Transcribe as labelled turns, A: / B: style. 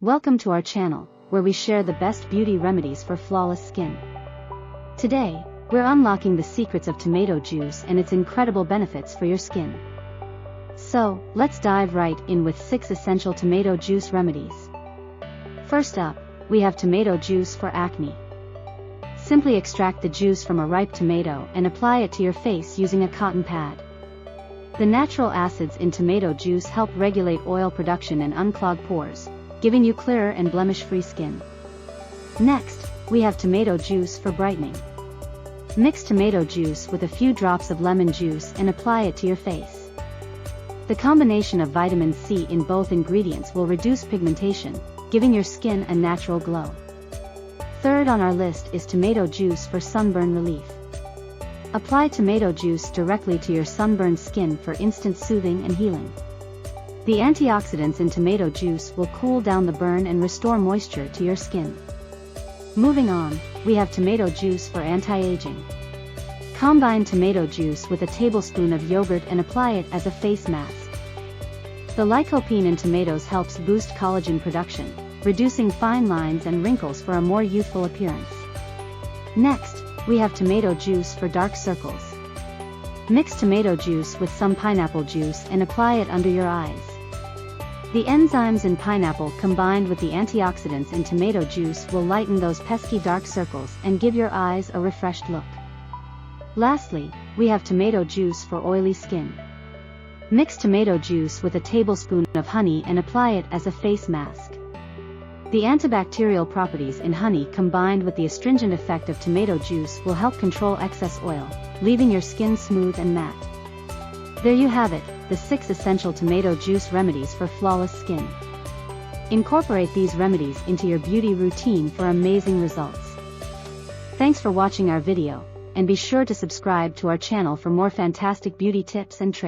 A: Welcome to our channel, where we share the best beauty remedies for flawless skin. Today, we're unlocking the secrets of tomato juice and its incredible benefits for your skin. So, let's dive right in with 6 essential tomato juice remedies. First up, we have tomato juice for acne. Simply extract the juice from a ripe tomato and apply it to your face using a cotton pad. The natural acids in tomato juice help regulate oil production and unclog pores, giving you clearer and blemish-free skin. Next, we have tomato juice for brightening. Mix tomato juice with a few drops of lemon juice and apply it to your face. The combination of vitamin C in both ingredients will reduce pigmentation, giving your skin a natural glow. Third on our list is tomato juice for sunburn relief. Apply tomato juice directly to your sunburned skin for instant soothing and healing. The antioxidants in tomato juice will cool down the burn and restore moisture to your skin. Moving on, we have tomato juice for anti-aging. Combine tomato juice with a tablespoon of yogurt and apply it as a face mask. The lycopene in tomatoes helps boost collagen production, reducing fine lines and wrinkles for a more youthful appearance. Next, we have tomato juice for dark circles. Mix tomato juice with some pineapple juice and apply it under your eyes. The enzymes in pineapple combined with the antioxidants in tomato juice will lighten those pesky dark circles and give your eyes a refreshed look. Lastly, we have tomato juice for oily skin. Mix tomato juice with a tablespoon of honey and apply it as a face mask. The antibacterial properties in honey combined with the astringent effect of tomato juice will help control excess oil, leaving your skin smooth and matte. There you have it, the 6 essential tomato juice remedies for flawless skin. Incorporate these remedies into your beauty routine for amazing results. Thanks for watching our video, and be sure to subscribe to our channel for more fantastic beauty tips and tricks.